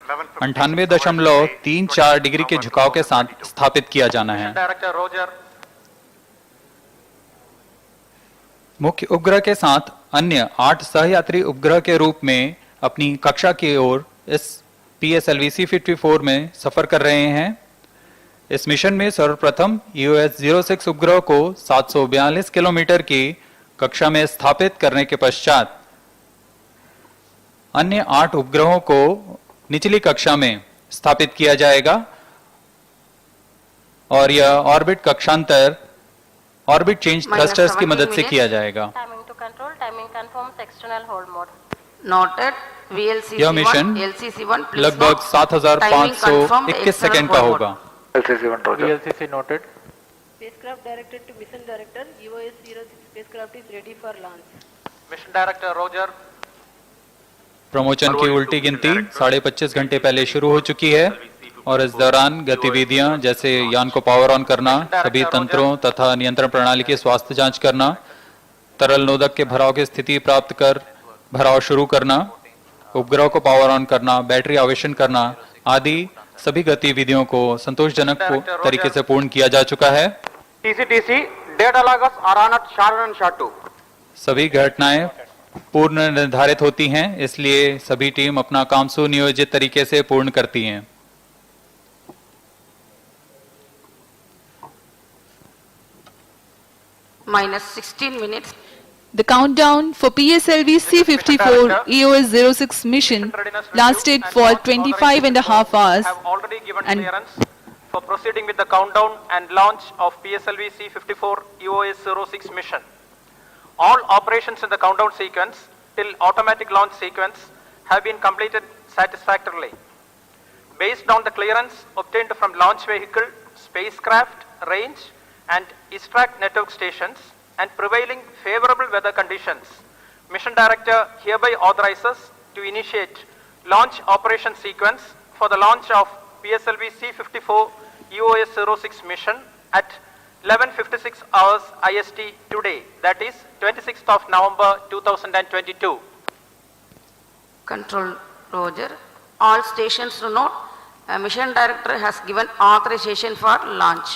98.34 degree के झुकाव के साथ स्थापित किया जाना है। मुख्य उपग्रह के साथ अन्य 8 सहयात्री उपग्रह के रूप में अपनी कक्षा की ओर इस PSLV-C54 में सफर कर रहे हैं। इस मिशन में सर्वप्रथम EOS-06 उपग्रह को 742 किलोमीटर की कक्षा में स्थापित करने के पश्चात अन्य 8 उपग्रहों को निचली कक्षा में स्थापित किया जाएगा और यह ऑर्बिट कक्षांतर ऑर्बिट चेंज थ्रस्टर्स की मदद से किया जाएगा। यह मिशन लगभग 7521 सेकेंड का होगा। VLCC noted. Spacecraft directed to mission director. EOS-06 spacecraft is ready for launch. Mission director Roger. Promotion की उल्टी गिनती 25.5 घंटे पहले शुरू हो चुकी है और इस दौरान गतिविधियां जैसे यान को पावर ऑन करना, सभी तंत्रों तथा नियंत्रण प्रणाली की स्वास्थ्य जांच करना, तरल नोदक के भराव की स्थिति प्राप्त कर भराव शुरू करना, उपग्रह को पावर ऑन करना, बैटरी आवेशन करना आदि सभी गतिविधियों को संतोषजनक तरीके से पूर्ण किया जा चुका है। TC data loggers are on at SHA-1 and SHA-2. सभी घटनाएं पूर्ण निर्धारित होती हैं, इसलिए सभी टीम अपना काम सुनियोजित तरीके से पूर्ण करती हैं। -16 minutes. The countdown for PSLV-C54 EOS-06 mission lasted for 25.5 hours Have already given and clearance for proceeding with the countdown and launch of PSLV-C54 EOS-06 mission. All operations in the countdown sequence till automatic launch sequence have been completed satisfactorily. Based on the clearance obtained from launch vehicle, spacecraft, range and ISRO network stations and prevailing favorable weather conditions, Mission Director hereby authorizes to initiate launch operation sequence for the launch of PSLV-C54 EOS-06 mission at 11:56 hours IST today, that is 26th of November 2022. Control Roger. All stations to note, Mission Director has given authorization for launch.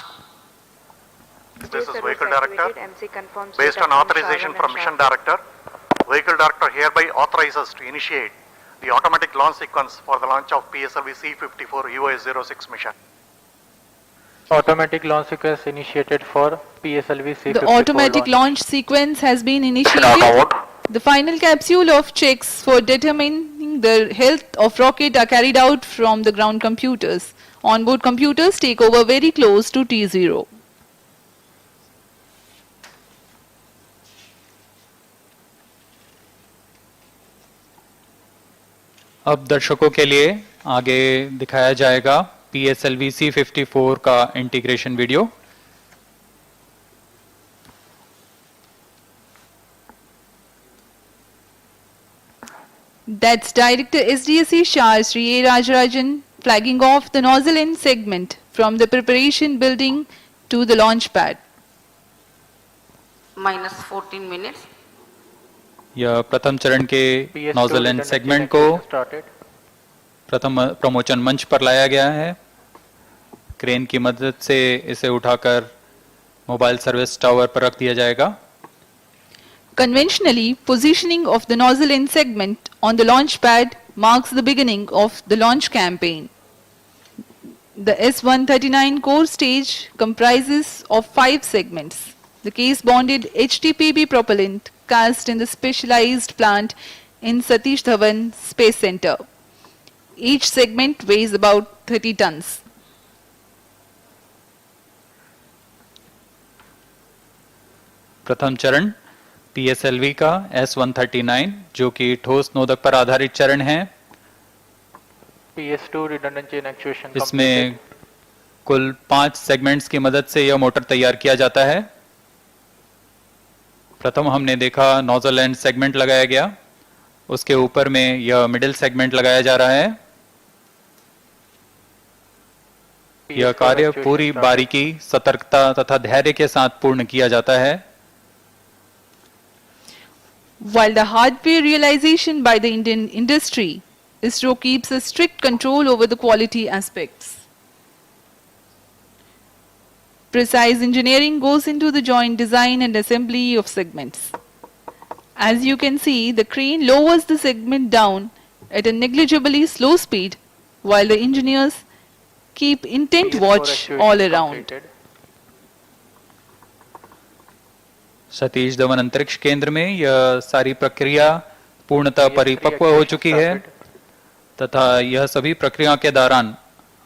This is Vehicle Director. Based on authorization from Mission Director, Vehicle Director hereby authorizes to initiate the automatic launch sequence for the launch of PSLV-C54 EOS-06 mission. Automatic launch sequence initiated for PSLV-C54. the automatic launch sequence has been initiated. The final capsule of checks for determining the health of rocket are carried out from the ground computers. Onboard computers take over very close to T0. अब दर्शकों के लिए आगे दिखाया जाएगा PSLV-C54 का integration video. That's Director SDSC Shah Sri A. Rajarajan flagging off the nozzle end segment from the preparation building to the launch pad. -14 minutes. यह प्रथम चरण के नोजल एंड सेगमेंट को प्रथम प्रमोशन मंच पर लाया गया है। क्रेन की मदद से इसे उठाकर मोबाइल सर्विस टावर पर रख दिया जाएगा। Conventionally, positioning of the nozzle end segment on the launch pad marks the beginning of the launch campaign. The S-139 core stage comprises of 5 segments. The case-bonded HTPB propellant cast in the specialized plant in Satish Dhawan Space Center. Each segment weighs about 30 tons. प्रथम चरण PSLV का S-139 जो कि ठोस नोदक पर आधारित चरण है। PS2 redundant chain actuation इसमें कुल 5 सेगमेंट्स की मदद से यह मोटर तैयार किया जाता है। प्रथम हमने देखा नोजल एंड सेगमेंट लगाया गया, उसके ऊपर में यह मिडिल सेगमेंट लगाया जा रहा है। यह कार्य पूरी बारीकी, सतर्कता तथा धैर्य के साथ पूर्ण किया जाता है। While the hardware realization by the Indian industry ISRO keeps a strict control over the quality aspects. Precise engineering goes into the joint design and assembly of segments. As you can see, the crane lowers the segment down at a negligibly slow speed, while the engineers keep intent PS4 watch actuation all around. completed. Satish Dhawan अंतरिक्ष केंद्र में यह सारी प्रक्रिया पूर्णतः PS3 परिपक्व हो actuation चुकी है started. तथा यह सभी प्रक्रिया के दौरान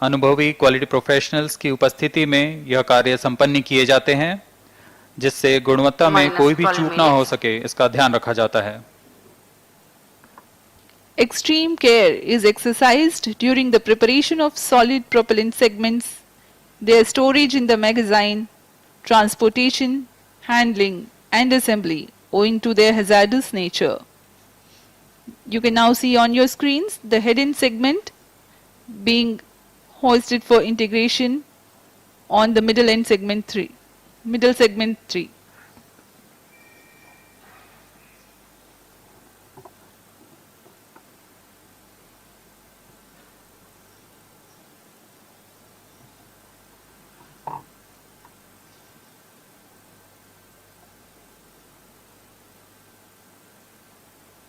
अनुभवी क्वालिटी प्रोफेशनल्स की उपस्थिति में यह कार्य संपन्न किए जाते हैं, जिससे गुणवत्ता में Minus कोई भी 12 चूक ना हो सके, इसका ध्यान रखा जाता है। Extreme care is exercised during the preparation of solid propellant segments, their storage in the magazine, transportation, handling, and assembly, owing to their hazardous nature. You can now see on your screens the head-end segment being hoisted for integration on the middle segment 3.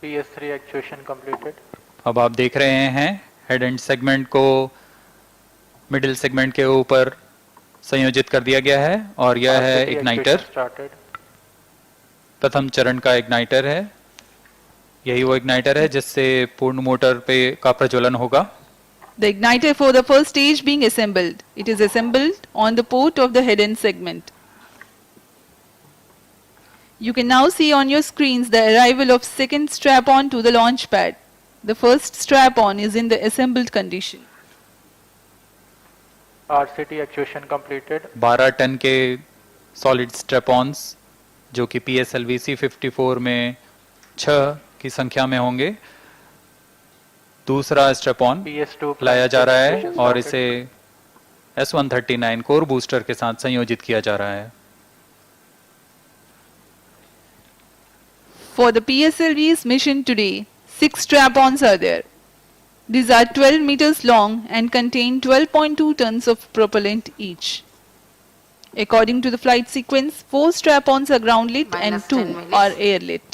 PS3 actuation completed. अब आप देख रहे हैं head and segment को middle segment के ऊपर संयोजित कर दिया गया है और यह है RCT इग्नाइटर, actuation started. प्रथम चरण का इग्नाइटर है। यही वो इग्नाइटर है जिससे पूर्ण मोटर पे का प्रज्वलन होगा। The igniter for the first stage being assembled. It is assembled on the port of the head-end segment. You can now see on your screens the arrival of second strap-on to the launch pad. The first strap-on is in the assembled condition. RCT actuation completed. 12 ton के solid स्ट्रेपॉन्स जो कि PSLV-C54 में 6 की संख्या में होंगे, दूसरा स्ट्रेपॉन PS2 लाया जा रहा है actuation और started. इसे S139 कोर बूस्टर के साथ संयोजित किया जा रहा है। For the PSLV's mission today, 6 strap-ons are there. These are 12 meters long and contain 12.2 tons of propellant each. According to the flight sequence, 4 strap-ons are ground lit and Minus 2 10 minutes. are air lit.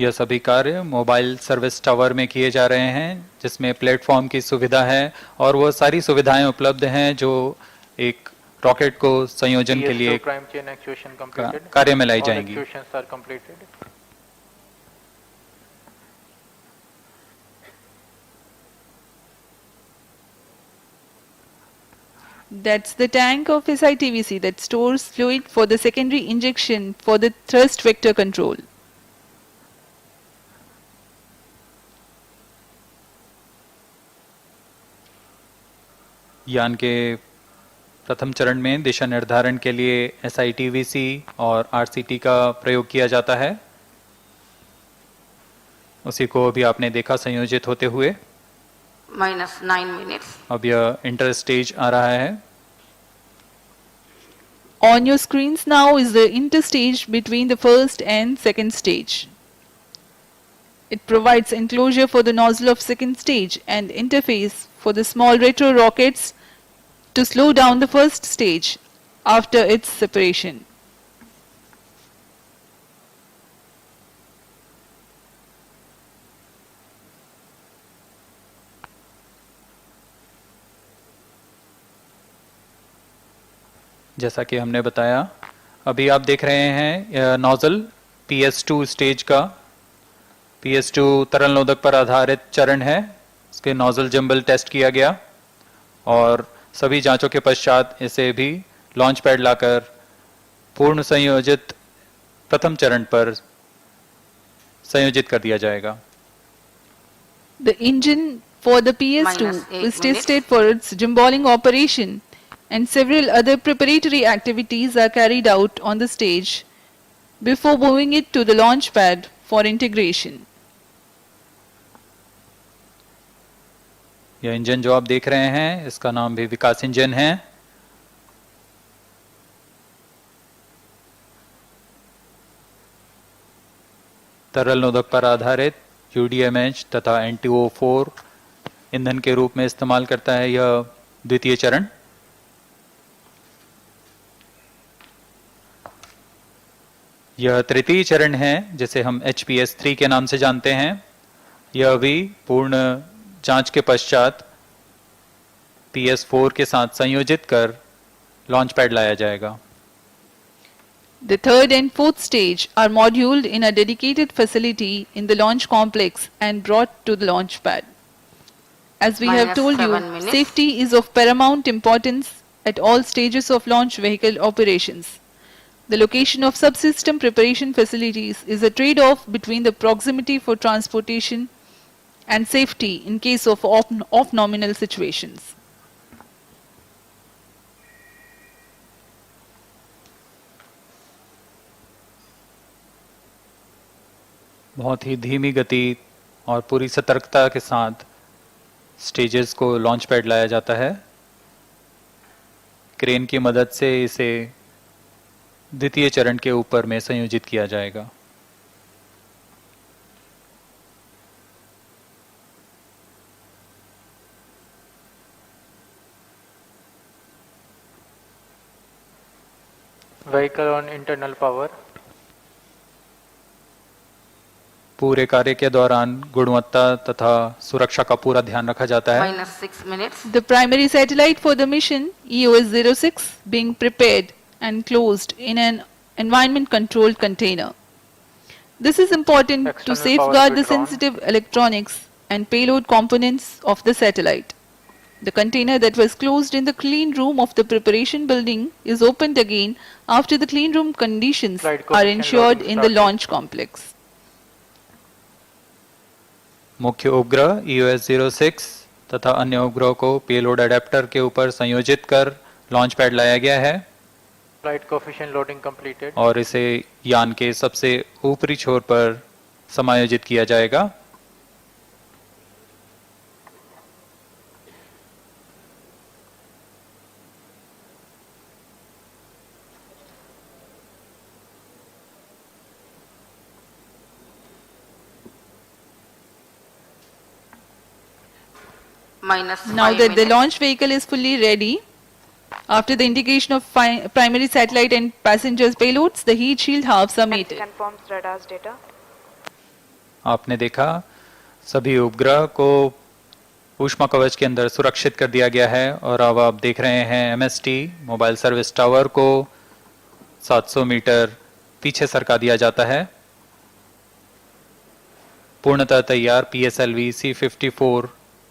यह सभी कार्य mobile service tower में किए जा रहे हैं, जिसमें platform की सुविधा है और वो सारी सुविधाएं उपलब्ध हैं जो एक रॉकेट को संयोजन के लिए PS2 prime chain actuation completed. कार्य में लाई All जाएंगी। actuations are completed. That's the tank of SITVC that stores fluid for the secondary injection for the thrust vector control. यान के प्रथम चरण में दिशा निर्धारण के लिए SITVC और RCT का प्रयोग किया जाता है। उसी को अभी आपने देखा संयोजित होते हुए। Minus 9 minutes. अब यह इंटर स्टेज आ रहा है। On your screens now is the interstage between the first and second stage. It provides enclosure for the nozzle of second stage and interface for the small retro rockets to slow down the first stage after its separation. जैसा कि हमने बताया, अभी आप देख रहे हैं nozzle PS2 stage का। PS2 तरल नोदक पर आधारित चरण है। इसके नोजल जंबल टेस्ट किया गया और सभी जांचों के पश्चात इसे भी लॉन्च पैड लाकर पूर्ण संयोजित प्रथम चरण पर संयोजित कर दिया जाएगा। The engine for the PS2 Minus 8 is tested for its gimballing operation, and several other preparatory activities are carried out on the stage before moving it to the launch pad for integration. यह engine जो आप देख रहे हैं, इसका नाम भी विकास engine है। तरल नोदक पर आधारित UDMH तथा NTO4 ईंधन के रूप में इस्तेमाल करता है यह द्वितीय चरण। यह तृतीय चरण है जिसे हम HPS-3 के नाम से जानते हैं। यह भी पूर्ण जांच के पश्चात PS4 के साथ संयोजित कर लॉन्च पैड लाया जाएगा। The third and fourth stage are moduled in a dedicated facility in the launch complex and brought to the launch pad. As we have Minus told you, 7 minutes. safety is of paramount importance at all stages of launch vehicle operations. The location of subsystem preparation facilities is a trade-off between the proximity for transportation and safety in case of off-nominal situations. बहुत ही धीमी गति और पूरी सतर्कता के साथ stages को launch pad लाया जाता है। क्रेन की मदद से इसे द्वितीय चरण के ऊपर में संयोजित किया जाएगा। Vehicle on internal power. पूरे कार्य के दौरान गुणवत्ता तथा सुरक्षा का पूरा ध्यान रखा जाता है। Minus 6 minutes. The primary satellite for the mission, EOS-06, being prepared and closed in an environment-controlled container. This is important to External power safeguard the withdrawn. sensitive electronics and payload components of the satellite. The container that was closed in the clean room of the preparation building is opened again after the clean room conditions Flight are coefficient ensured loading in the started. launch complex. मुख्य उपग्रह EOS-06 तथा अन्य उपग्रहों को payload adapter के ऊपर संयोजित कर लॉन्च पैड लाया गया है Flight coefficient loading completed. और इसे यान के सबसे ऊपरी छोर पर समायोजित किया जाएगा। Minus 5 Now that the minutes. launch vehicle is fully ready, after the integration of primary satellite and passengers payloads, the heat shield halves are mated. Confirms radar's data. आपने देखा सभी उपग्रह को ऊष्मा कवच के अंदर सुरक्षित कर दिया गया है और अब आप देख रहे हैं MST मोबाइल सर्विस टावर को 700 मीटर पीछे सरका दिया जाता है। पूर्णतः तैयार PSLV-C54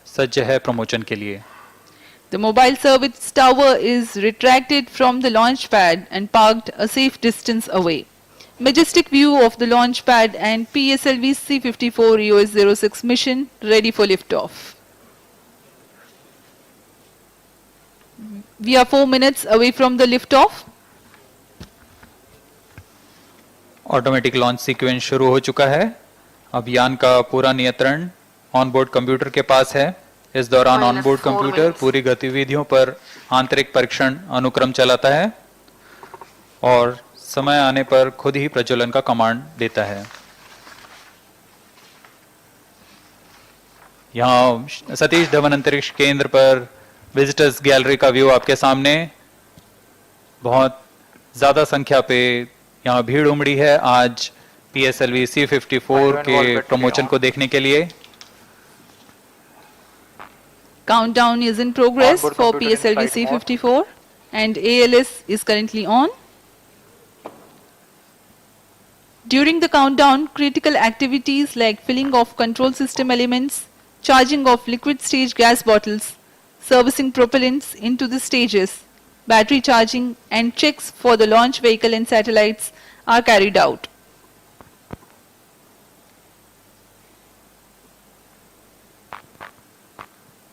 सज्ज है प्रमोशन के लिए। The mobile service tower is retracted from the launch pad and parked a safe distance away. Majestic view of the launch pad and PSLV-C54 EOS-06 mission ready for liftoff. We are 4 minutes away from the liftoff. Automatic launch sequence शुरू हो चुका है। अब यान का पूरा नियंत्रण onboard computer के पास है। इस दौरान Minus ऑनबोर्ड 4 कंप्यूटर minutes. पूरी गतिविधियों पर आंतरिक परीक्षण अनुक्रम चलाता है और समय आने पर खुद ही प्रज्वलन का कमांड देता है। यहाँ सतीश धवन अंतरिक्ष केंद्र पर विजिटर्स गैलरी का व्यू आपके सामने। बहुत ज्यादा संख्या पे यहाँ भीड़ उमड़ी है आज PSLV-C54 के प्रमोशन को देखने के लिए। Countdown is in progress Onboard for computer in flight PSLV-C54 and ALS is currently on. During the countdown, critical activities like filling of control system elements, charging of liquid stage gas bottles, servicing propellants into the stages, battery charging and checks for the launch vehicle and satellites are carried out.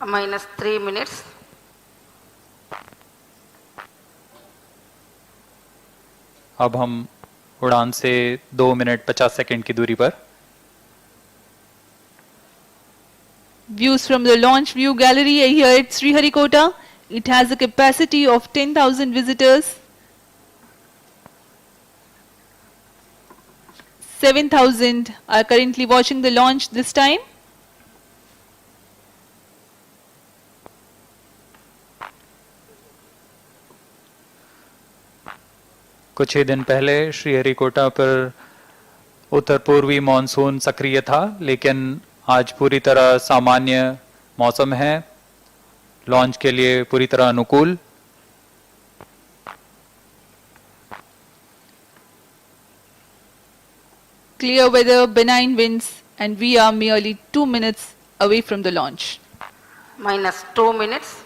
Minus 3 minutes. अब हम उड़ान से 2 minute 50 second की दूरी पर। Views from the launch view gallery are here at Sriharikota. It has a capacity of 10,000 visitors. 7,000 are currently watching the launch this time. कुछ ही दिन पहले श्रीहरिकोटा पर उत्तर पूर्वी मॉनसून सक्रिय था, लेकिन आज पूरी तरह सामान्य मौसम है, लॉन्च के लिए पूरी तरह अनुकूल। Clear weather, benign winds, and we are merely 2 minutes away from the launch. Minus 2 minutes.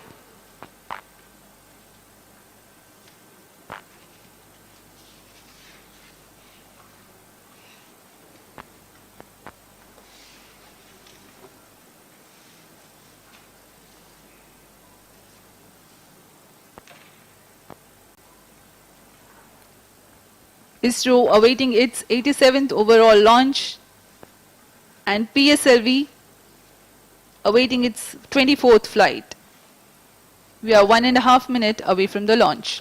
ISRO awaiting its 87th overall launch, and PSLV awaiting its 24th flight. We are 1.5 minutes away from the launch.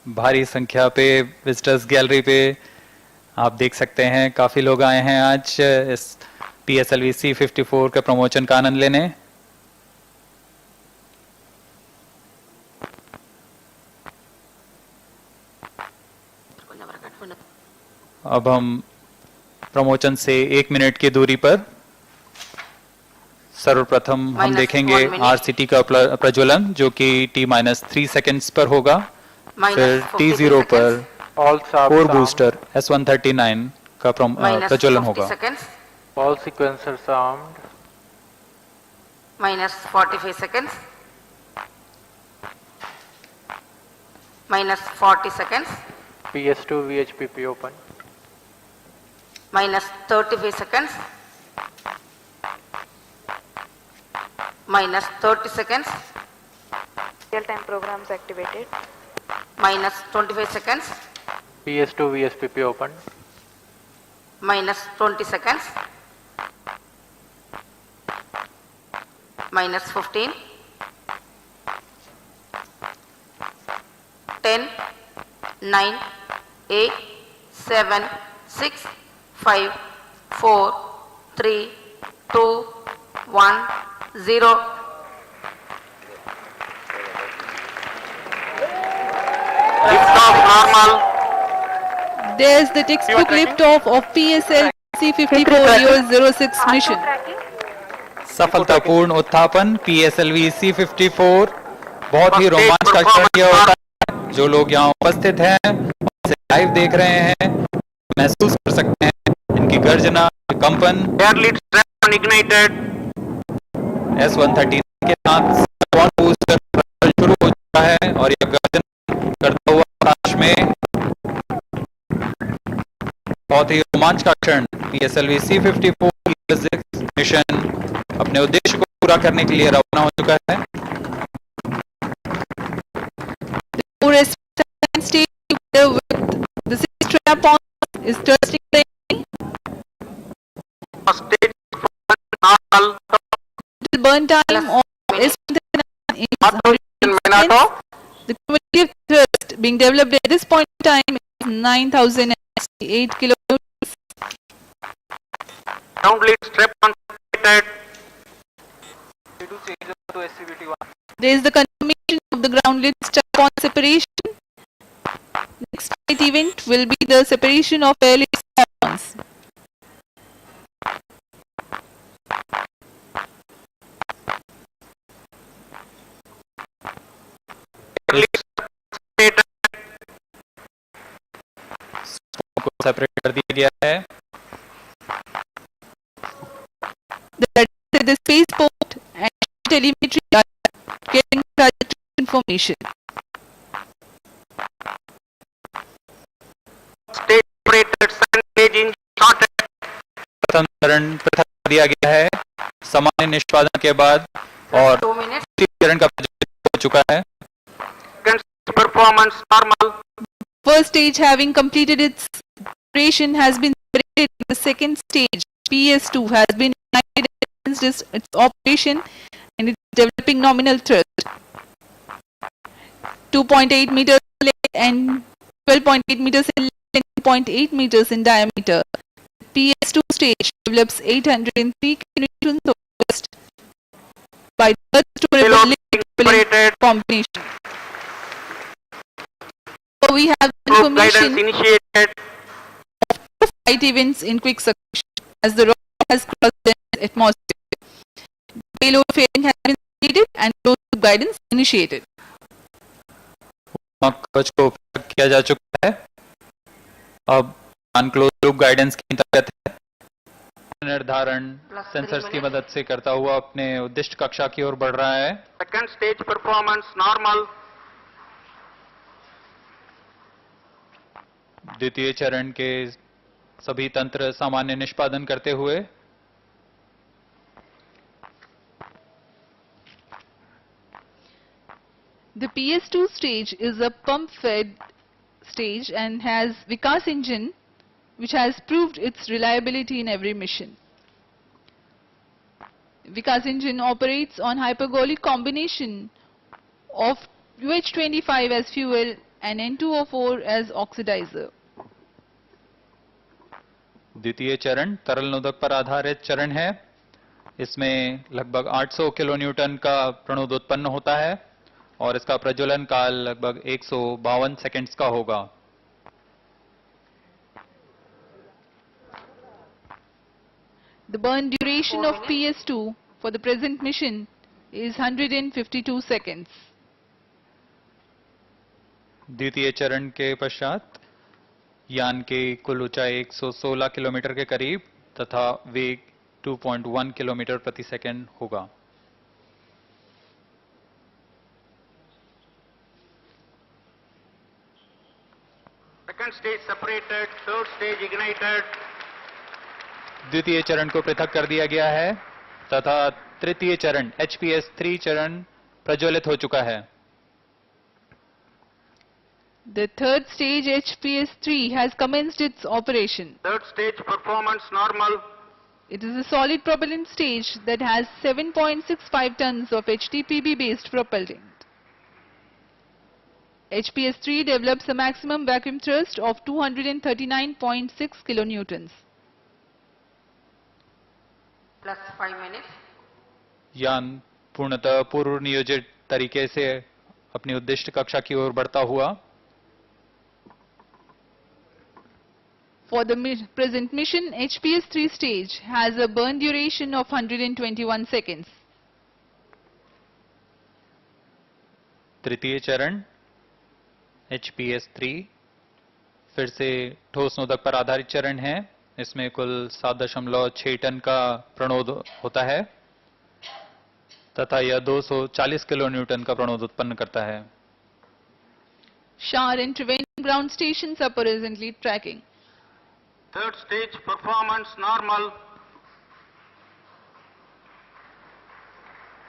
भारी संख्या पे visitors gallery पे आप देख सकते हैं, काफी लोग आए हैं आज इस PSLV C54 के प्रमोशन का आनंद लेने। अब हम प्रमोशन से 1 मिनट की दूरी पर सर्वप्रथम हम देखेंगे RCT का प्रज्वलन, जो कि T-3 सेकेंड्स पर होगा। फिर T0 पर All sharp 4 arm. Booster S139 का प्रज्वलन होगा। seconds. All sequencers armed. Minus 45 seconds. Minus 40 seconds. PS2 VHPP open. Minus 35 seconds. Minus 30 seconds. Real-time programs activated. Minus 25 seconds. PS2 VSPP open. Minus 20 seconds. Minus 15. 10, 9, 8, 7, 6, 5, 4, 3, 2, 1, 0. There's the textbook liftoff of PSLV C54 06 mission. सफलतापूर्ण उत्थापन PSLV C54 बहुत ही रोमांचक क्षण यह होता है। जो लोग यहाँ उपस्थित हैं, उसे लाइव देख रहे हैं, महसूस कर सकते हैं इनकी गर्जना, कंपन। S139 के साथ बूस्टर शुरू हो चुका है और यह गर्जन करता हुआ आकाश में बहुत ही रोमांचक क्षण। PSLV C54 मिशन अपने उद्देश्य को पूरा करने के लिए रवाना हो चुका है। The strap-on is trusting the burn time of S139 is 100 seconds. The cumulative thrust being developed at this point in time is 9,008 kilonewtons. Ground lead strap-on activated. There is the confirmation of the ground lead strap-on separation. Next flight event will be the separation of airless strap-ons. को separate कर दिया गया है। The spaceport and telemetry are getting trajectory information. Stage operated sand engine started. प्रथम चरण प्रथम दिया गया है सामान्य निष्पादन के बाद, और 2 minutes. चरण का प्रज्वलन हो चुका है। Performance normal. First stage having completed its operation has been separated. The second stage, PS2, has been ignited against its operation and it's developing nominal thrust. 2.8 meters length and 12.8 meters in length 2.8 meters in diameter. PS2 stage develops 803 kilonewtons of thrust by thrust-to-propellant combination. So we have information initiated. of flight events in quick succession as the rocket has crossed the atmosphere. Payload fairing has been completed and closed loop guidance initiated. कवच को उपयोग किया जा चुका है। अब unclose loop guidance की अंतर्गत है निर्धारण सेंसर्स की मदद से करता हुआ अपने उद्दिष्ट कक्षा की ओर बढ़ रहा है। Second stage performance normal. द्वितीय चरण के सभी तंत्र सामान्य निष्पादन करते हुए The PS2 stage is a pump-fed stage and has Vikas engine which has proved its reliability in every mission. Vikas engine operates on hypergolic combination of UH25 as fuel and N2O4 as oxidizer. द्वितीय चरण तरल नोदक पर आधारित चरण है। इसमें लगभग 800 kilonewton का प्रणोद उत्पन्न होता है और इसका प्रज्वलन काल लगभग 152 सेकंड्स का होगा। The burn duration of PS2 for the present mission is 152 seconds. द्वितीय चरण के पश्चात यान की कुल ऊंचाई 116 किलोमीटर के करीब तथा वेग 2.1 किलोमीटर प्रति सेकंड होगा। Second stage separated, third stage ignited. द्वितीय चरण को पृथक कर दिया गया है तथा तृतीय चरण HPS-3 चरण प्रज्वलित हो चुका है। The third stage HPS-3 has commenced its operation. Third stage performance normal. It is a solid propellant stage that has 7.65 tons of HTPB based propellant. HPS-3 develops a maximum vacuum thrust of 239.6 kilonewtons. Plus 5 minutes. यान पूर्णतः पूर्व नियोजित तरीके से अपनी उद्दिष्ट कक्षा की ओर बढ़ता हुआ For the present mission, HPS-3 stage has a burn duration of 121 seconds. तृतीय चरण HPS-3 फिर से ठोस नोदक पर आधारित चरण है। इसमें कुल 7.6 टन का प्रणोद होता है तथा यह 240 किलोन्यूटन का प्रणोद उत्पन्न करता है। Shower and Triveni ground stations are presently tracking. Third stage performance normal.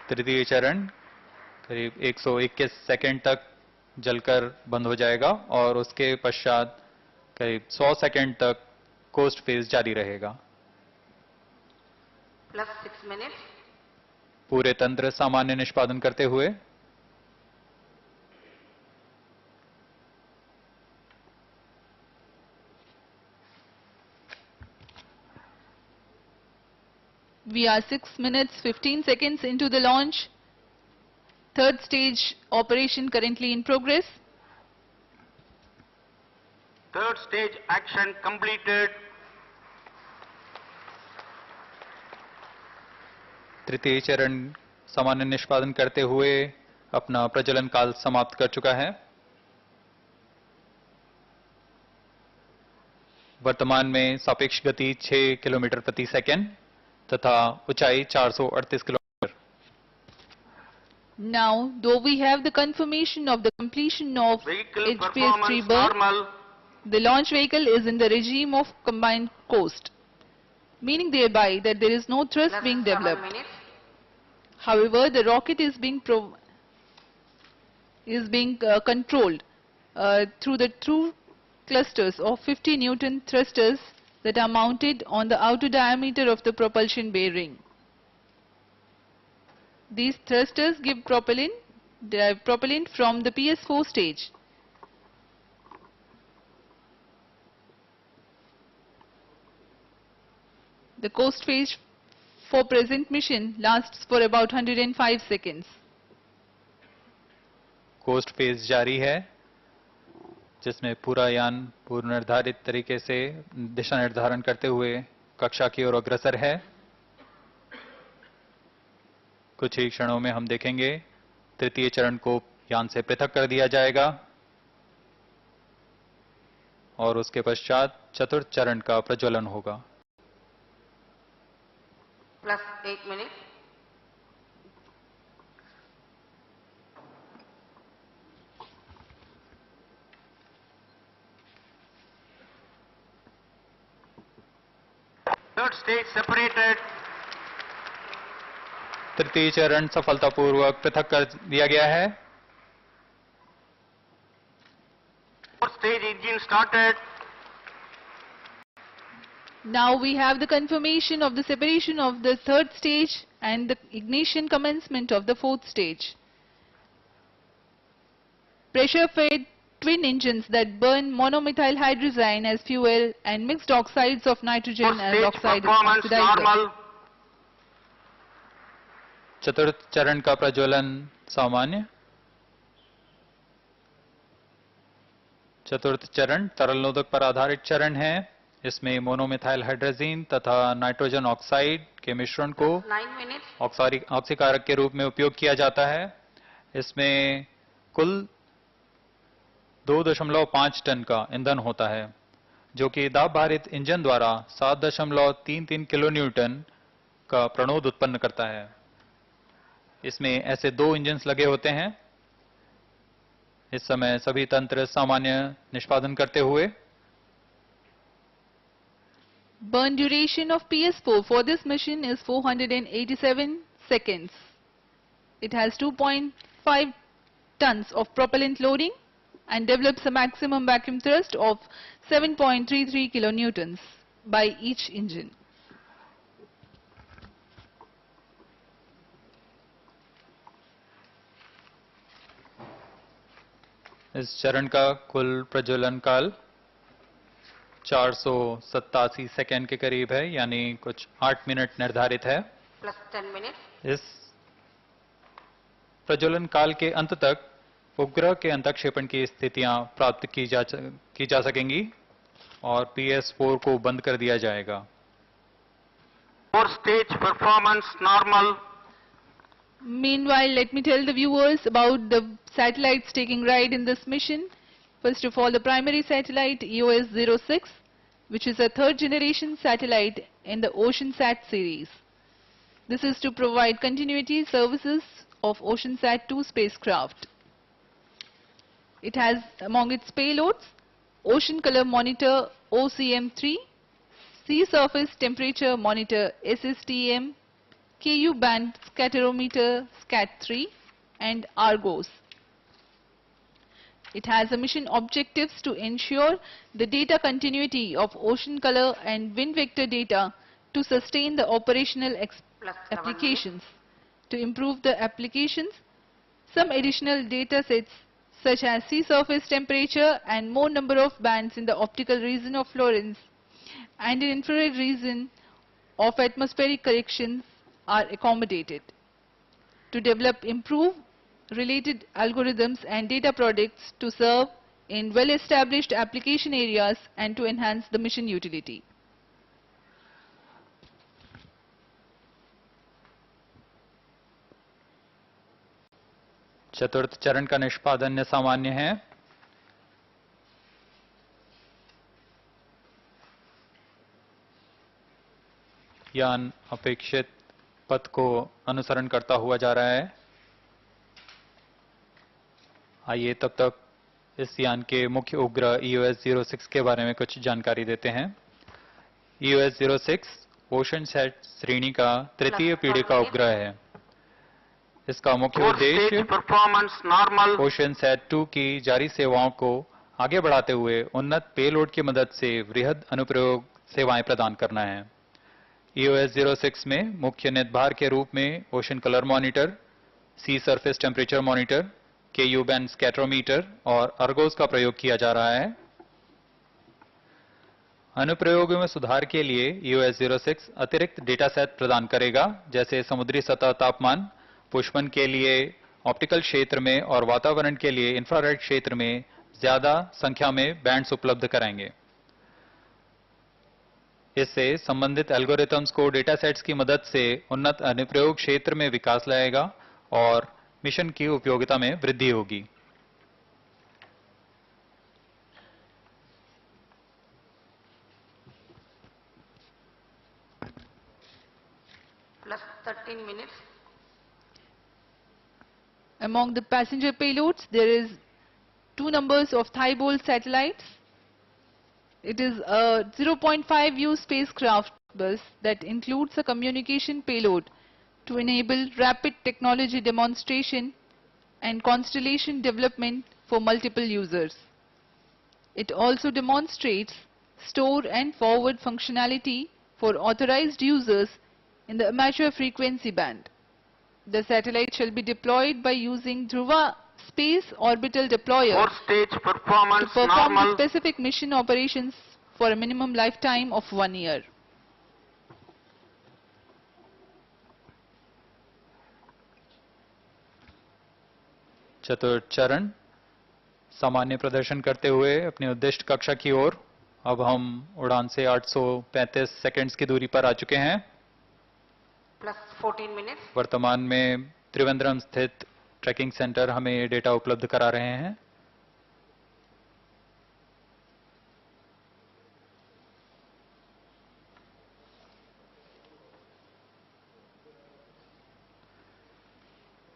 तृतीय चरण करीब 121 सेकंड तक जलकर बंद हो जाएगा और उसके पश्चात करीब 100 सेकंड तक कोस्ट फेज जारी रहेगा। Plus 6 minutes. पूरे तंत्र सामान्य निष्पादन करते हुए We are 6 minutes 15 seconds into the launch. Third stage operation currently in progress. Third stage action completed. तृतीय चरण सामान्य निष्पादन करते हुए अपना प्रज्वलन काल समाप्त कर चुका है। वर्तमान में सापेक्ष गति 6 किलोमीटर प्रति सेकंड तथा ऊंचाई 438 kilometre. Now, though we have the confirmation of the completion of Vehicle HPS-3 performance burn, normal. the launch vehicle is in the regime of combined coast, meaning thereby that there is no thrust Plus being 7 developed. minutes. However, the rocket is being controlled through the two clusters of 50 Newton thrusters that are mounted on the outer diameter of the propulsion bearing. These thrusters give propellant from the PS4 stage. The coast phase for present mission lasts for about 105 seconds. Coast phase जारी है, जिसमें पूरा यान पूर्व निर्धारित तरीके से दिशा निर्धारण करते हुए कक्षा की ओर अग्रसर है। कुछ ही क्षणों में हम देखेंगे तृतीय चरण को यान से पृथक कर दिया जाएगा और उसके पश्चात चतुर्थ चरण का प्रज्वलन होगा। Plus 8 minutes. Third stage separated. तृतीय चरण सफलतापूर्वक पृथक कर दिया गया है। Fourth stage engine started. Now we have the confirmation of the separation of the third stage and the ignition commencement of the fourth stage. Pressure-fed twin engines that burn monomethyl hydrazine as fuel and mixed oxides of nitrogen Fourth as stage oxide performance oxidizer. normal. चतुर्थ चरण का प्रज्वलन सामान्य। चतुर्थ चरण तरल नोदक पर आधारित चरण है। इसमें मोनोमिथाइल हाइड्रोजीन तथा नाइट्रोजन ऑक्साइड के मिश्रण को 9 minutes. ऑक्सीकारक के रूप में उपयोग किया जाता है। इसमें कुल 2.5 टन का ईंधन होता है, जो कि दाब भारित इंजन द्वारा 7.33 किलो न्यूटन का प्रणोद उत्पन्न करता है। इसमें ऐसे 2 इंजन्स लगे होते हैं। इस समय सभी तंत्र सामान्य निष्पादन करते हुए Burn duration of PS4 for this mission is 487 seconds. It has 2.5 tons of propellant loading and develops a maximum vacuum thrust of 7.33 kilonewtons by each engine. इस चरण का कुल प्रज्वलन काल 487 सेकेंड के करीब है, यानी कुछ 8 मिनट निर्धारित है। Plus 10 minutes. इस प्रज्वलन काल के अंत तक उपग्रह के अंतक्षेपण की स्थितियां प्राप्त की जा सकेंगी और PS4 को बंद कर दिया जाएगा। Fourth stage performance normal. Meanwhile, let me tell the viewers about the satellites taking ride in this mission. First of all, the primary satellite EOS-06, which is a third generation satellite in the Oceansat series. This is to provide continuity services of Oceansat-2 spacecraft. It has among its payloads Ocean Color Monitor OCM3, Sea Surface Temperature Monitor SSTM, KU Band Scatterometer SCAT3 and Argos. It has a mission objectives to ensure the data continuity of ocean color and wind vector data to sustain the operational applications. To improve the applications, some additional data sets such as sea surface temperature and more number of bands in the optical region of Florence and in infrared region of atmospheric corrections are accommodated. To develop improved related algorithms and data products to serve in well-established application areas and to enhance the mission utility. चतुर्थ चरण का निष्पादन सामान्य है। यान अपेक्षित पथ को अनुसरण करता हुआ जा रहा है। आइए तब तक इस यान के मुख्य उपग्रह EOS-06 के बारे में कुछ जानकारी देते हैं। EOS-06 ओशनसैट श्रेणी का तृतीय पीढ़ी का उपग्रह है। इसका मुख्य Fourth stage उद्देश्य performance normal. Oceansat-2 की जारी सेवाओं को आगे बढ़ाते हुए उन्नत पेलोड की मदद से वृहद अनुप्रयोग सेवाएं प्रदान करना है। EOS-06 में मुख्य नेतभार के रूप में ocean colour monitor, sea surface temperature monitor, KU band scatterometer और अर्गोस का प्रयोग किया जा रहा है। अनुप्रयोगों में सुधार के लिए EOS 06 अतिरिक्त डेटा सेट प्रदान करेगा, जैसे समुद्री सतह तापमान, पुष्पन के लिए ऑप्टिकल क्षेत्र में और वातावरण के लिए इंफ्रारेड क्षेत्र में ज्यादा संख्या में बैंड्स उपलब्ध कराएंगे। इससे संबंधित एल्गोरिथम्स को डेटा सेट्स की मदद से उन्नत अनुप्रयोग क्षेत्र में विकास लाएगा और मिशन की उपयोगिता में वृद्धि होगी। Plus 13 minutes. Among the passenger payloads, there is 2 numbers of Thibault satellites. It is a 0.5U spacecraft bus that includes a communication payload to enable rapid technology demonstration and constellation development for multiple users. It also demonstrates store and forward functionality for authorized users in the amateur frequency band. The satellite shall be deployed by using Dhruva Space Orbital Deployer Four-stage to performance perform the normal. specific mission operations for a minimum lifetime of 1 year. चतुर्थ चरण सामान्य प्रदर्शन करते हुए अपनी उद्दिष्ट कक्षा की ओर अब हम उड़ान से 835 सेकंड्स की दूरी पर आ चुके हैं। Plus 14 minutes. वर्तमान में त्रिवेंद्रम स्थित ट्रैकिंग सेंटर हमें ये डेटा उपलब्ध करा रहे हैं।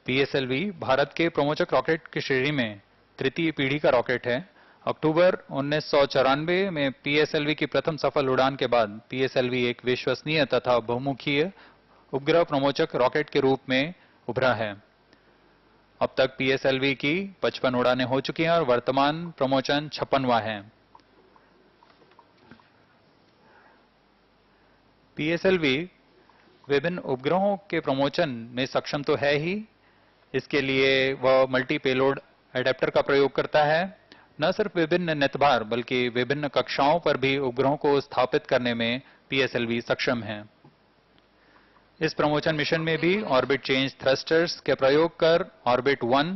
PSLV भारत के प्रमोचक रॉकेट की श्रेणी में तृतीय पीढ़ी का रॉकेट है। अक्टूबर 1994 में PSLV की प्रथम सफल उड़ान के बाद PSLV एक विश्वसनीय तथा बहुमुखी उपग्रह प्रमोचक रॉकेट के रूप में उभरा है। अब तक PSLV की 55 उड़ानें हो चुकी हैं और वर्तमान प्रमोचन 56वां है। PSLV विभिन्न उपग्रहों के प्रमोचन में सक्षम तो है ही, इसके लिए वह मल्टी पेलोड एडेप्टर का प्रयोग करता है। न सिर्फ विभिन्न नेतभार बल्कि विभिन्न कक्षाओं पर भी उपग्रहों को स्थापित करने में PSLV सक्षम है। इस प्रमोचन मिशन में भी ऑर्बिट चेंज थ्रस्टर्स के प्रयोग कर ऑर्बिट 1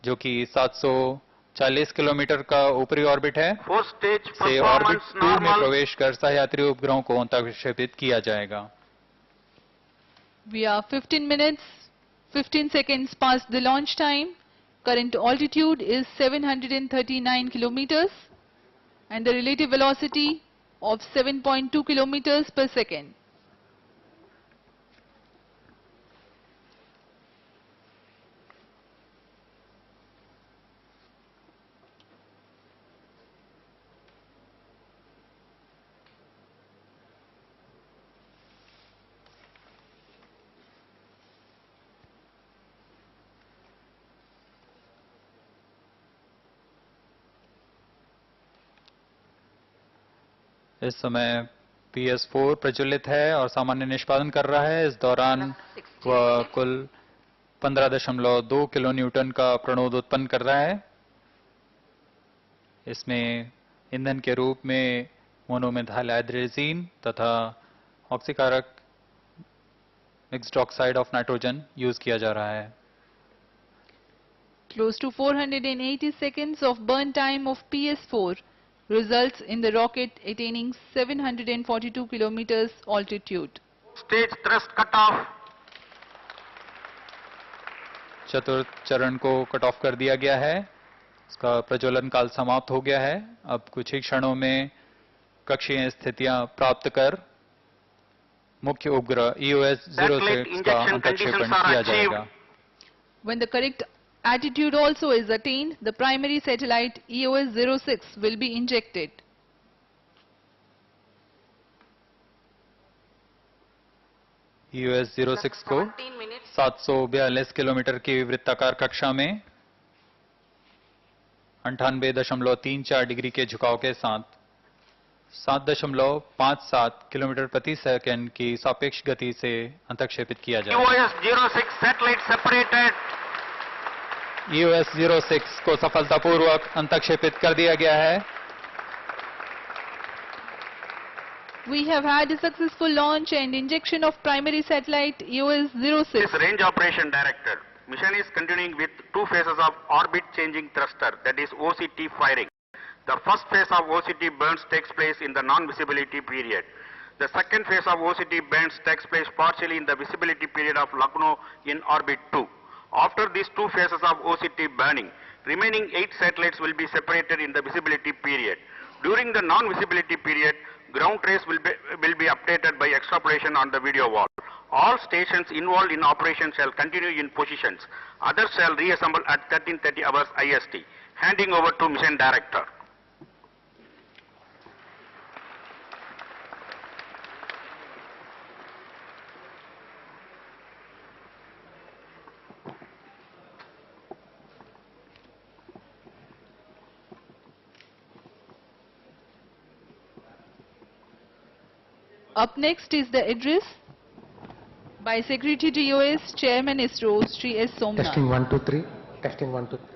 जो कि 740 किलोमीटर का ऊपरी ऑर्बिट है Four-stage से ऑर्बिट performance 2 में normal. प्रवेश कर सहयात्री उपग्रहों को अंतःक्षेपित किया जाएगा। We are 15 minutes, 15 seconds past the launch time. Current altitude is 739 kilometers and the relative velocity of 7.2 kilometers per second. इस समय PS4 प्रज्वलित है और सामान्य निष्पादन कर रहा है। इस दौरान वह कुल 15.2 किलो न्यूटन का प्रणोद उत्पन्न कर रहा है। इसमें ईंधन के रूप में मोनोमेथाइल हाइड्रोजीन तथा ऑक्सीकारक mixed oxide of nitrogen use किया जा रहा है। Close to 480 seconds of burn time of PS4 results in the rocket attaining 742 kilometers altitude. Stage thrust cutoff. चतुर्थ चरण को कट ऑफ कर दिया गया है। इसका प्रज्वलन काल समाप्त हो गया है। अब कुछ ही क्षणों में कक्षीय स्थितियां प्राप्त कर मुख्य उपग्रह EOS 06 का अंतःक्षेपण किया जाएगा। When the correct attitude also is attained, the primary satellite EOS 06 will be injected. EOS 06 को 17 minutes. 742 किलोमीटर की वृत्ताकार कक्षा में 98.34 डिग्री के झुकाव के साथ 7.57 किलोमीटर प्रति सेकंड की सापेक्ष गति से अंतःक्षेपित किया जाएगा। EOS 06 satellite separated. EOS 06 को सफलतापूर्वक अंतःक्षेपित कर दिया गया है। We have had a successful launch and injection of primary satellite EOS-06. This Range Operation Director. Mission is continuing with two phases of orbit changing thruster, that is OCT firing. The first phase of OCT burns takes place in the non-visibility period. The second phase of OCT burns takes place partially in the visibility period of Lucknow in orbit 2. After these two phases of OCT burning, remaining 8 satellites will be separated in the visibility period. During the non-visibility period, ground trace will be updated by extrapolation on the video wall. All stations involved in operation shall continue in positions. Others shall reassemble at 13:30 hours IST. Handing over to Mission Director. Up next is the address by Secretary to EOS, Chairman ISRO, Sri S. Somnath. Testing 1 2 3. Testing 1 2 3.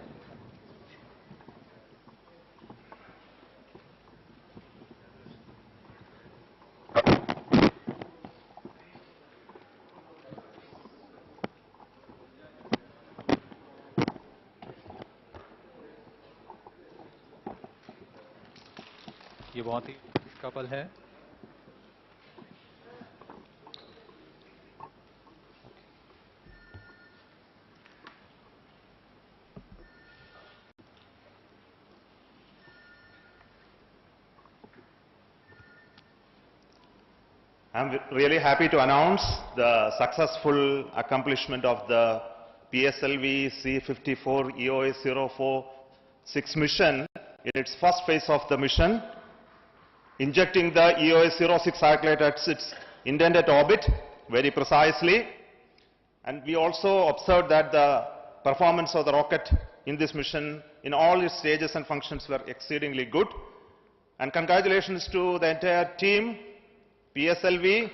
ये बहुत ही इसका पल है। I'm really happy to announce the successful accomplishment of the PSLV-C54 EOS-046 mission in its first phase of the mission, injecting the EOS-06 satellite at its intended orbit very precisely. And we also observed that the performance of the rocket in this mission in all its stages and functions were exceedingly good. And congratulations to the entire team, PSLV,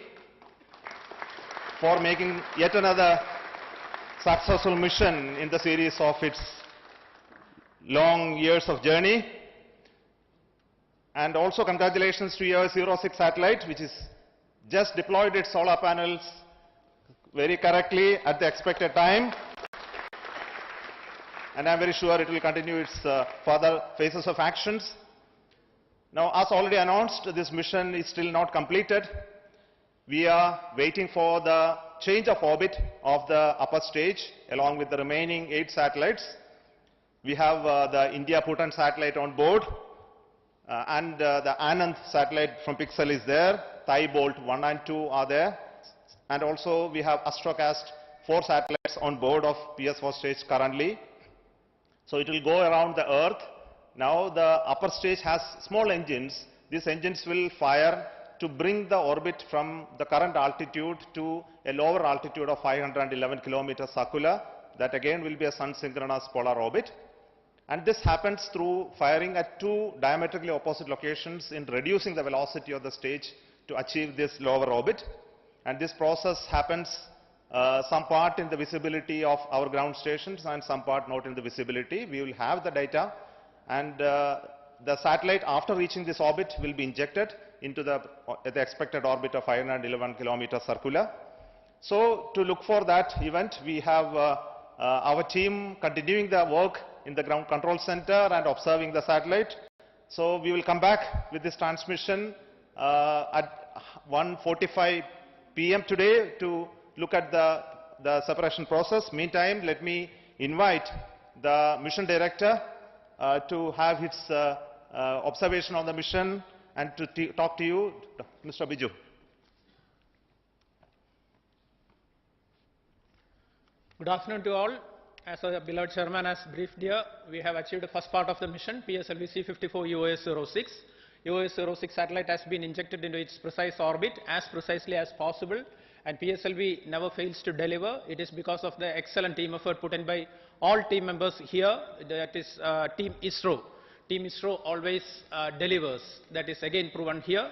for making yet another successful mission in the series of its long years of journey. And also congratulations to EOS-06 satellite, which is just deployed its solar panels very correctly at the expected time. And I'm very sure it will continue its further phases of actions. Now, as already announced, this mission is still not completed. We are waiting for the change of orbit of the upper stage along with the remaining 8 satellites. We have the India Bhutan satellite on board and the Anand satellite from Pixel is there. Thai Bolt 1 and 2 are there. And also we have Astrocast 4 satellites on board of PS4 stage currently. So it will go around the Earth. Now the upper stage has small engines. These engines will fire to bring the orbit from the current altitude to a lower altitude of 511 kilometers circular. That again will be a sun-synchronous polar orbit. And this happens through firing at 2 diametrically opposite locations in reducing the velocity of the stage to achieve this lower orbit. And this process happens some part in the visibility of our ground stations and some part not in the visibility. We will have the data. And the satellite, after reaching this orbit, will be injected into the expected orbit of 511 kilometers circular. So to look for that event, we have our team continuing the work in the ground control center and observing the satellite. So we will come back with this transmission at 1:45 p.m. today to look at the separation process. Meantime, let me invite the mission director to have his observation on the mission and to talk to you, Mr. Biju. Good afternoon to all. As our beloved chairman has briefed here, we have achieved the first part of the mission, PSLV-C54 EOS-06. EOS-06 satellite has been injected into its precise orbit as precisely as possible, and PSLV never fails to deliver. It is because of the excellent team effort put in by all team members here, that is Team ISRO. Team ISRO always delivers. That is again proven here.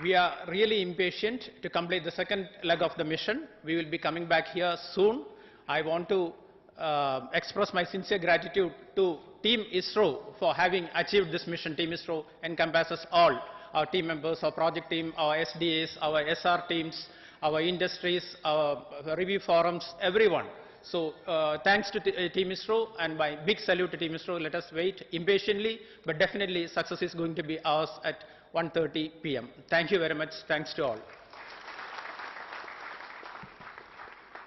We are really impatient to complete the second leg of the mission. We will be coming back here soon. I want to express my sincere gratitude to Team ISRO for having achieved this mission. Team ISRO encompasses all our team members, our project team, our SDAs, our SR teams, our industries, our review forums, everyone. So thanks to Team ISRO, and my big salute to Team ISRO. Let us wait impatiently, but definitely success is going to be ours at 1:30 p.m. Thank you very much. Thanks to all.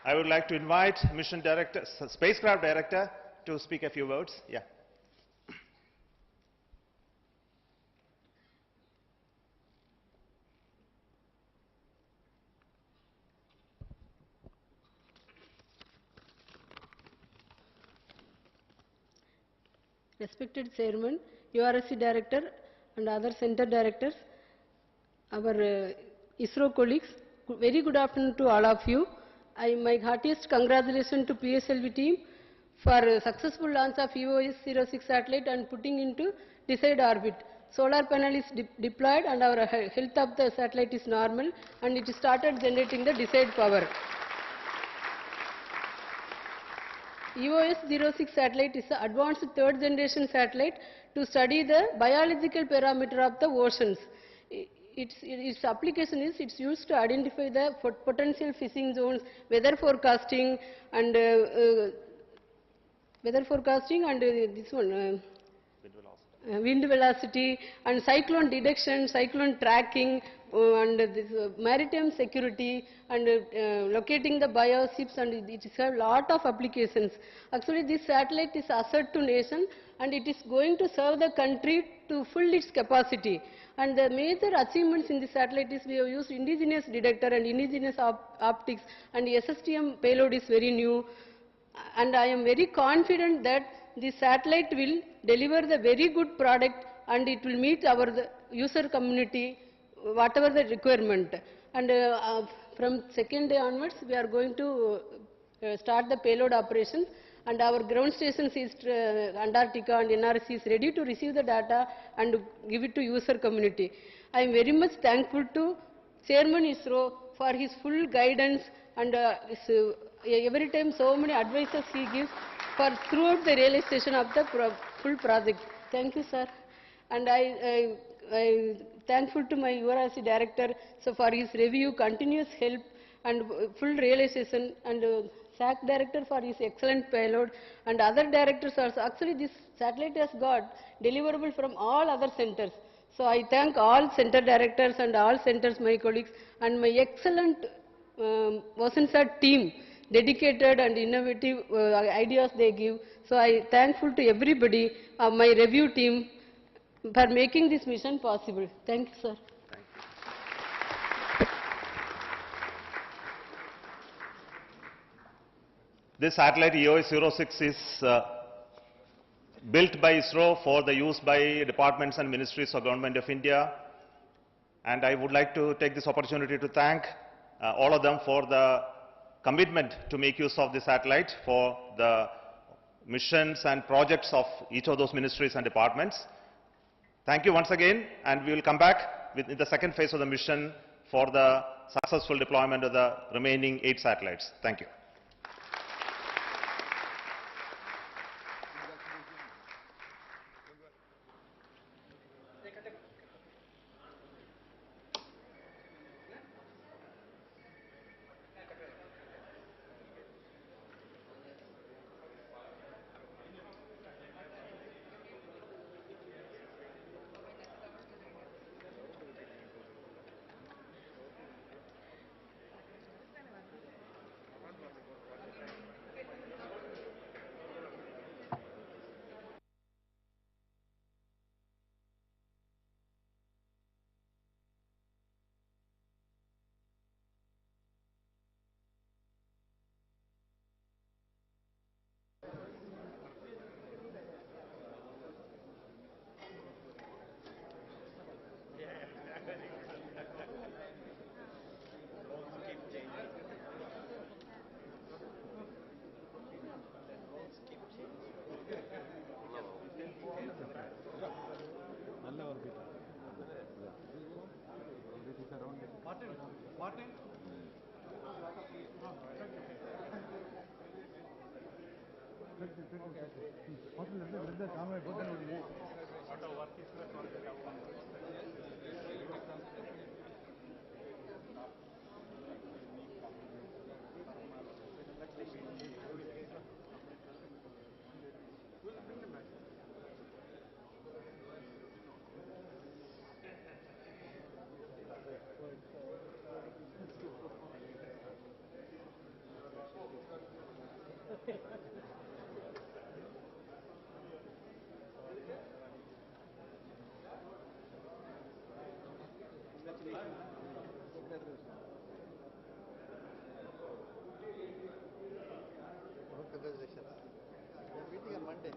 I would like to invite Mission Director, Spacecraft Director to speak a few words. Yeah. Respected Chairman, URSC Director and other Center Directors, our ISRO colleagues, very good afternoon to all of you. My heartiest congratulations to PSLV team for successful launch of EOS-06 satellite and putting into desired orbit. Solar panel is deployed and our health of the satellite is normal and it started generating the desired power. EOS-06 satellite is an advanced third generation satellite to study the biological parameter of the oceans. Its application is it's used to identify the potential fishing zones, weather forecasting and this one wind velocity and cyclone detection, cyclone tracking and this maritime security and locating the bioships, and it has a lot of applications. Actually this satellite is asset to nation and it is going to serve the country to full its capacity. And the major achievements in the satellite is we have used indigenous detector and indigenous optics, and the SSTM payload is very new. And I am very confident that the satellite will deliver the very good product and it will meet our user community whatever the requirement. And from second day onwards we are going to start the payload operations, and our ground stations is Antarctica and NRC is ready to receive the data and give it to user community. I am very much thankful to Chairman ISRO for his full guidance and every time so many advices he gives for throughout the realization of the full project. Thank you, sir. And I thankful to my URSC director so for his review, continuous help and full realization, and SAC director for his excellent payload, and other directors also. Actually this satellite has got deliverable from all other centers. So I thank all center directors and all centers, my colleagues, and my excellent Oceansat team, dedicated and innovative ideas they give. So I thankful to everybody, my review team, for making this mission possible. Thank you, sir. This satellite EOS-06 is built by ISRO for the use by departments and ministries of Government of India. And I would like to take this opportunity to thank all of them for the commitment to make use of the satellite for the missions and projects of each of those ministries and departments. Thank you once again, and we will come back with the second phase of the mission for the successful deployment of the remaining 8 satellites. Thank you. Congratulations. We are meeting on Monday.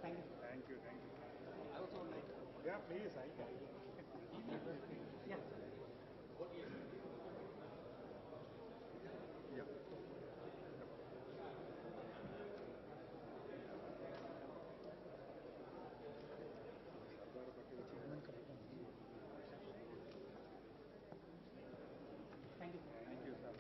Thank you. Yeah, please, I can. Yeah. Yeah. Thank you. Thank you, sir.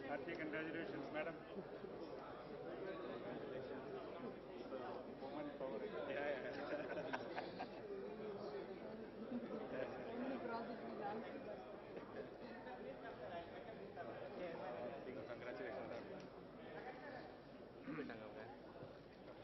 Hearty congratulations, madam.